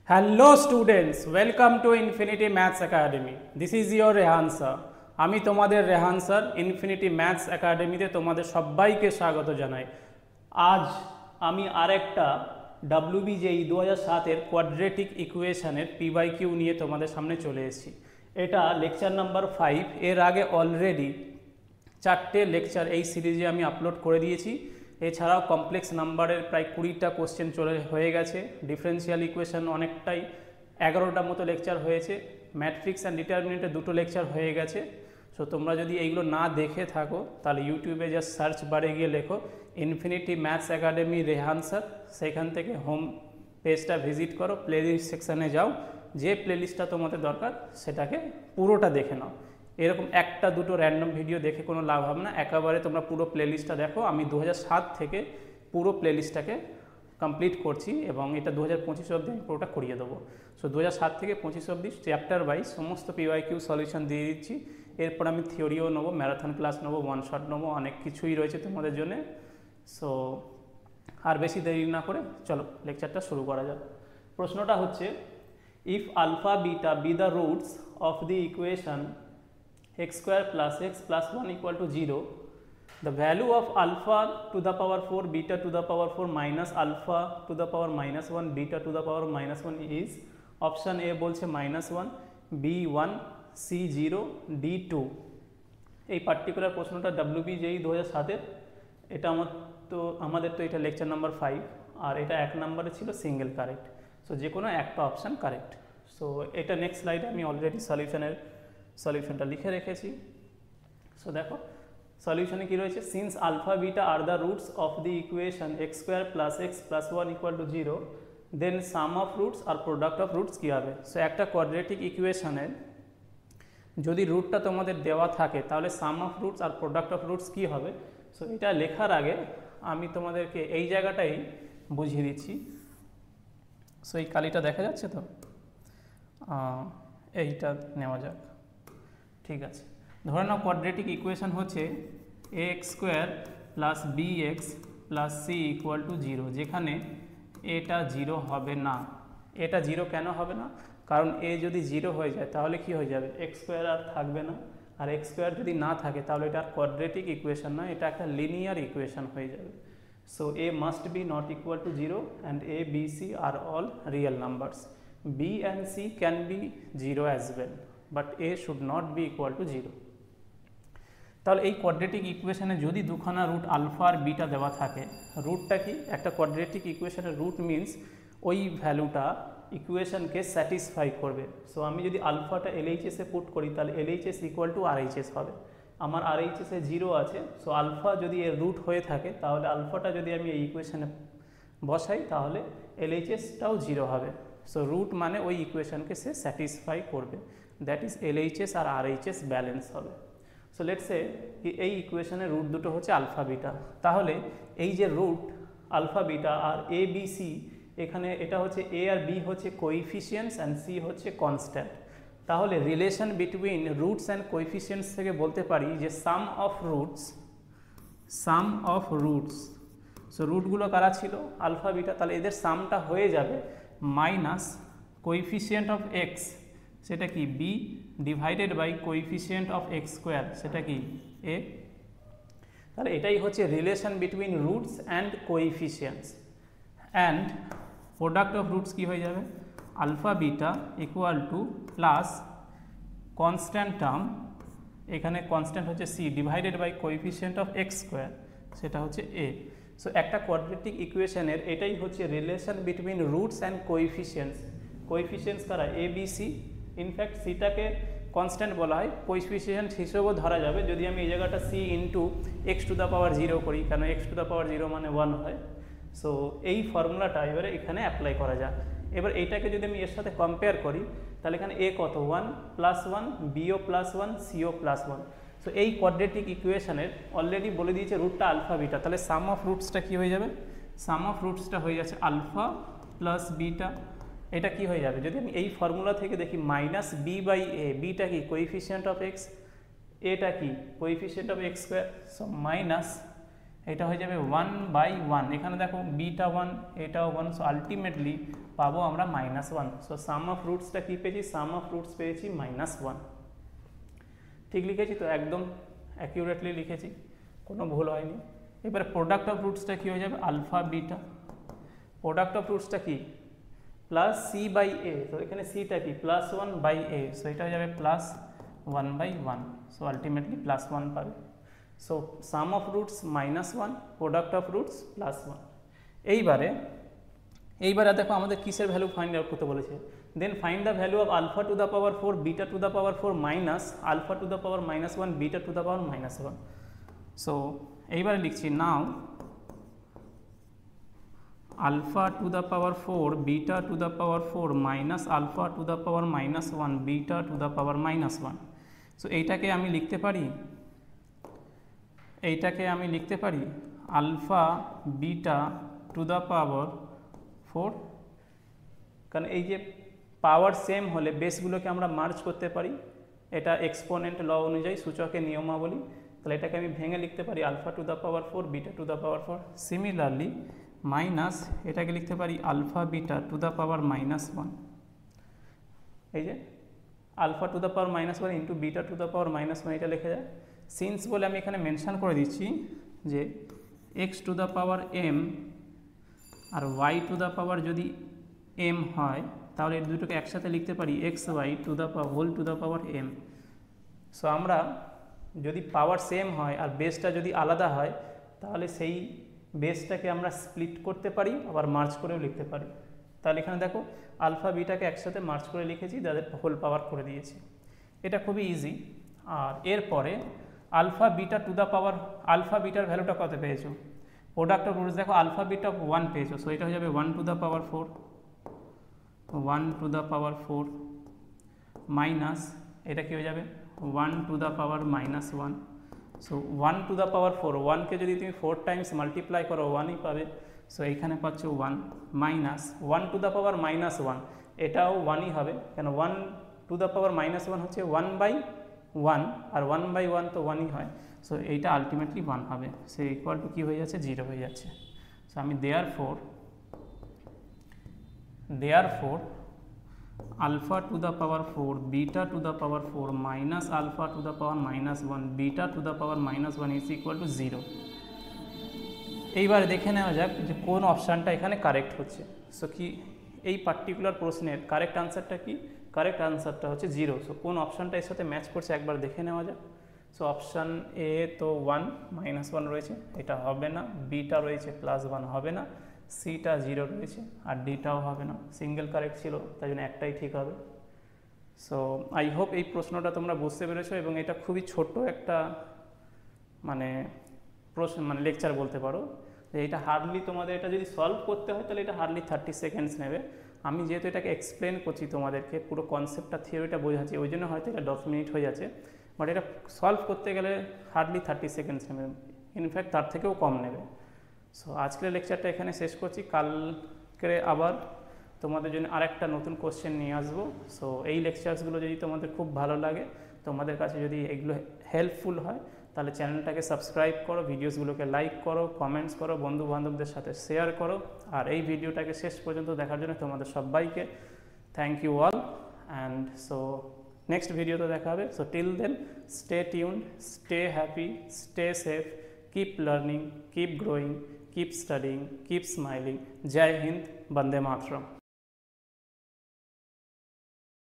Hello students, welcome to Infinity Maths Academy. This is your Rehan sir. আমি তোমাদের Rehan sir infinity maths একাডেমিতে তোমাদের সবাইকে স্বাগত জানাই। আজ আমি আরেকটা WBJEE 2007 কোয়াড্রেটিক ইকুয়েশনের P/Q নিয়ে তোমাদের সামনে চলে এসেছি। এটা লেকচার নাম্বার 5। এর আগে অলরেডি 4টে লেকচার এই সিরিজে আমি আপলোড করে দিয়েছি। এছাড়াও কমপ্লেক্স নাম্বারের প্রায় 20টা কোশ্চেন হয়ে গেছে। ডিফারেন্সিয়াল ইকুয়েশন অনেকটাই 11টা মতো লেকচার হয়েছে। ম্যাট্রিক্স অ্যান্ড ডিটারমিনেন্টের 2টো লেকচার হয়ে গেছে। সো তোমরা যদি এইগুলো না দেখে থাকো তাহলে ইউটিউবে জাস্ট সার্চ বারে গিয়ে লেখো infinity maths academy Rehan sir, সেখান থেকে হোম পেজটা ভিজিট করো, প্লেলিস্ট সেকশানে যাও, যে প্লেলিস্টটা তোমাদের দরকার সেটাকে পুরোটা দেখে নাও। এরকম একটা দুটো র্যান্ডম ভিডিও দেখে কোনো লাভ হবে না, একেবারে তোমরা পুরো প্লেলিস্টটা দেখো। আমি 2007 থেকে পুরো প্লেলিস্টটাকে কমপ্লিট করছি এবং এটা 2025 অবধি আমি পুরোটা করিয়ে দেবো। সো 2007 থেকে 25 অবধি চ্যাপ্টার ওয়াইজ সমস্ত P/Q সলিউশন দিয়ে দিচ্ছি। এরপর আমি থিওরিও নেবো, ম্যারাথন ক্লাস নেবো, ওয়ান শট নেবো, অনেক কিছুই রয়েছে তোমাদের জন্য। সো আর বেশি দেরি না করে চলো লেকচারটা শুরু করা যাক। প্রশ্নটা হচ্ছে, if alpha beta be the roots of the equation x square plus x plus 1 equal to 0, the value of alpha to the power 4 beta to the power 4 minus alpha to the power minus 1 beta to the power minus 1 is option A বলছে -1, B 1, C 0, D 2। এই particular প্রশ্নটা WBJEE 2007 এটা আমাদের তো এটা lecture number 5 আর এটা 1 নম্বরে ছিল সিঙ্গেল কারেক্ট। সো যে কোনো একটা অপশান কারেক্ট। সো এটা নেক্সট স্লাইডে আমি অলরেডি সলিউশনটা লিখে রেখেছি। সো দেখো সলিউশনে কি রয়েছে, since alpha beta are the roots of the equation x square plus x plus 1 equal to 0, then sum of roots আর প্রোডাক্ট অফ রুটস কী হবে। সো একটা কোয়াড্রেটিক ইকুয়েশনের যদি রুটটা তোমাদের দেওয়া থাকে তাহলে সাম অফ রুটস আর প্রোডাক্ট অফ রুটস কী হবে। সো এটা লেখার আগে আমি তোমাদেরকে এই জায়গাটাই বুঝিয়ে দিচ্ছি। সো এই কালিটা দেখা যাচ্ছে তো, এইটা নেওয়া যাক। ঠিক আছে, ধরে নাও কোয়াড্রেটিক ইকুয়েশন হচ্ছে ax square plus bx plus c equal to 0, যেখানে এটা 0 হবে না। এটা 0 কেন হবে না? কারণ a যদি 0 হয়ে যায় তাহলে কি হয়ে যাবে, x স্কোয়ার আর থাকবে না। আর x স্কোয়ার যদি না থাকে তাহলে এটা আর কোয়াড্রেটিক ইকুয়েশন নয়, এটা একটা লিনিয়ার ইকুয়েশন হয়ে যাবে। So a must be not equal to 0 and a b c are all real numbers. b and c can be 0 as well, but a should not be equal to 0। তাহলে এই quadratic ইকুয়েশনে যদি দুখানা root alpha আর beta দেওয়া থাকে, রুটটা কি, একটা কোয়াড্রেটিক ইকুয়েশনের রুট মিনস ওই ভ্যালুটা ইকুয়েশনকে স্যাটিসফাই করবে। সো আমি যদি আলফাটা LHS এ পুট করি তাহলে LHS ইকুয়াল টু RHS হবে। আমার RHS এ 0 আছে, সো আলফা যদি এর রুট হয়ে থাকে তাহলে আলফাটা যদি আমি এই ইকুয়েশনে বসাই তাহলে LHSটাও 0 হবে। সো রুট মানে ওই ইকুয়েশনকে সে স্যাটিসফাই করবে, দ্যাট ইজ LHS আর RHS ব্যালেন্স হবে। সো লেটস সে কি এই ইকুয়েশনের রুট দুটো হচ্ছে আলফা বিটা, তাহলে এই যে রুট আলফা বিটা আর এ বি সি, এখানে এটা হচ্ছে এ আর বি হচ্ছে কোইফিশিয়েন্টস অ্যান্ড সি হচ্ছে কনস্ট্যান্ট। তাহলে রিলেশন বিটুইন রুটস অ্যান্ড কোইফিশিয়েন্টস থেকে বলতে পারি যে সাম অফ রুটস, সো রুটগুলো কারা ছিল, আলফা বিটা, তাহলে এদের সামটা হয়ে যাবে মাইনাস কোইফিশিয়েন্ট অফ এক্স, সেটা কি B, divided by coefficient of x square, সেটা কি এ। তাহলে এটাই হচ্ছে relation between roots and coefficients. And product of roots কী হয়ে যাবে, alpha beta equal to plus constant term, এখানে কনস্ট্যান্ট হচ্ছে C, divided by coefficient of x square, সেটা হচ্ছে এ। সো একটা কোয়াড্রেটিক ইকুয়েশনের এটাই হচ্ছে relation between roots and coefficients. Coefficients কারা, এ বি সি। ইনফ্যাক্ট সিটাকে কনস্ট্যান্ট বলা হয়, কোইফিশিয়েন্ট হিসেবেও ধরা যাবে যদি আমি এই জায়গাটা C into X to the power 0 করি, কেন এক্স টু দ্য পাওয়ার 0 মানে 1 হয়। সো এই ফর্মুলাটা এবারে এখানে অ্যাপ্লাই করা যাক। এবার এইটাকে যদি আমি এর সাথে কম্পেয়ার করি তাহলে এখানে এ কত, 1 প্লাস 1, বিও প্লাস 1, সিও প্লাস 1। সো এই কোয়াড্রেটিক ইকুয়েশনের অলরেডি বলে দিয়েছে রুটটা আলফা বিটা, তাহলে সাম অফ রুটসটা কী হয়ে যাবে, সাম অফ রুটসটা হয়ে যাচ্ছে আলফা প্লাস বিটা। এটা কি হয়ে যাবে, যদি আমি এই ফর্মুলা থেকে দেখি মাইনাস বি বাই এ, বিটা কি কোইফিশিয়েন্ট অফ এক্স, এটা কি coefficient of x square, so minus এটা হয়ে যাবে 1/1, এখানে দেখো বিটা 1 এটাও 1, সো আলটিমেটলি পাবো আমরা -1। সো সাম অফ রুটসটা কী পেয়েছি, সাম অফ রুটস পেয়েছি -1। ঠিক লিখেছি তো, একদম অ্যাকিউরেটলি লিখেছি, কোনো ভুল হয়নি। এবারে প্রোডাক্ট অফ রুটসটা কী হয়ে যাবে, আলফা বিটা। প্রোডাক্ট অফ রুটসটা কি, +c/a, তো এখানে সিটা কি +1/a, সো এটা হয়ে যাবে +1/1, সো আলটিমেটলি +1 পাবে। So some of roots -1, product of roots +1। এইবারে দেখো আমাদের কিসের ভ্যালু ফাইন্ড আউট করতে বলেছে, then find the value of alpha to the power 4 beta to the power 4 minus alpha to the power -1 beta to the power -1। So এইবারে লিখছি now alpha to the power 4 beta to the power 4 minus alpha to the power -1 beta to the power -1। So এইটাকে আমি লিখতে পারি alpha beta to the power 4, কারণ এই যে পাওয়ার same হলে বেসগুলোকে আমরা মার্জ করতে পারি, এটা এক্সপোনেন্ট ল অনুযায়ী সূচকের নিয়মাবলী। তাহলে এটাকে আমি ভেঙে লিখতে পারি alpha to the power 4 beta to the power 4। Similarly minus এটাকে লিখতে পারি alpha beta to the power -1, এই যে alpha to the power -1 into beta to the power -1, এটা লিখে যায়। সিন্স বলে আমি এখানে মেনশন করে দিচ্ছি যে x to the power m আর ওয়াই টু দ্য পাওয়ার যদি m হয়, তাহলে এই দুটোকে একসাথে লিখতে পারি x y to the power whole to the power m। So আমরা যদি পাওয়ার সেম হয় আর বেসটা যদি আলাদা হয়, তাহলে সেই বেসটাকে আমরা স্প্লিট করতে পারি, আবার মার্জ করেও লিখতে পারি। তাহলে এখানে দেখো আলফা বিটাকে একসাথে মার্জ করে লিখেছি, যাদের হোল পাওয়ার করে দিয়েছি। এটা খুবই ইজি। আর এরপরে alpha beta to the power, alpha বিটার ভ্যালুটা কত পেয়েছো, প্রোডাক্ট অফ রুটস দেখো আলফা বিটা 1 পেয়েছো, সো এটা হয়ে যাবে 1 to the power 4, 1 to the power 4 minus এটা কি হয়ে যাবে 1 to the power -1। So 1 to the power 4, 1কে যদি তুমি 4 টাইমস মাল্টিপ্লাই করো 1ই পাবে, সো এইখানে পাচ্ছ 1 মাইনাস 1 টু দ্য পাওয়ার -1, এটাও 1ই হবে, কেন 1 টু দ্য পাওয়ার -1 হচ্ছে 1/1 আর 1/1 তো 1ই হয়। সো এইটা আলটিমেটলি 1 হবে, সো ইকুয়াল টু কী হয়ে যাচ্ছে, 0 হয়ে যাচ্ছে। সো আমি therefore alpha to the power 4 beta to the power 4 minus alpha to the power -1 beta to the power -1 is equal to 0। এইবারে দেখে নেওয়া যাক যে কোন অপশানটা এখানে কারেক্ট হচ্ছে। সো কি এই পার্টিকুলার প্রশ্নের কারেক্ট আনসারটা কি, কারেক্ট আনসারটা হচ্ছে 0। সো কোন অপশানটা এর সাথে ম্যাচ করছে একবার দেখে নেওয়া যাক। সো অপশান এ তো 1 -1 রয়েছে, এটা হবে না, বিটা রয়েছে +1 হবে না, সিটা 0 রয়েছে, আর ডিটাও হবে না, সিঙ্গেল কারেক্ট ছিল, তাই জন্য একটাই ঠিক হবে। সো আই হোপ এই প্রশ্নটা তোমরা বুঝতে পেরেছো, এবং এটা খুবই ছোট একটা প্রশ্ন, লেকচার বলতে পারো। যে এটা হার্ডলি তোমাদের, এটা যদি সলভ করতে হয় তাহলে এটা হার্ডলি 30 সেকেন্ডস নেবে। আমি যেহেতু এটাকে এক্সপ্লেন করছি তোমাদেরকে, পুরো কনসেপ্টটা থিওরিটা বোঝাচ্ছি, ওই জন্য হয়তো এটা 10 মিনিট হয়ে যাচ্ছে, বাট এটা সলভ করতে গেলে হার্ডলি 30 সেকেন্ডস নেবে, ইনফ্যাক্ট তার থেকেও কম নেবে। সো আজকের লেকচারটা এখানে শেষ করছি, কালকে আবার তোমাদের জন্য আরেকটা নতুন কোশ্চেন নিয়ে আসবো। সো এই লেকচার্সগুলো যদি তোমাদের খুব ভালো লাগে, তোমাদের কাছে যদি এগুলো হেল্পফুল হয়, তাহলে চ্যানেলটাকে সাবস্ক্রাইব করো, ভিডিওসগুলোকে লাইক করো, কমেন্টস করো, বন্ধু বান্ধবদের সাথে শেয়ার করো। আর এই ভিডিওটাকে শেষ পর্যন্ত দেখার জন্য তোমাদের সবাইকে thank you all, and so next ভিডিওতে দেখা হবে। So till then stay tuned, stay happy, stay safe, keep learning, keep growing, keep studying, keep smiling. Jai Hind, Bande Mataram.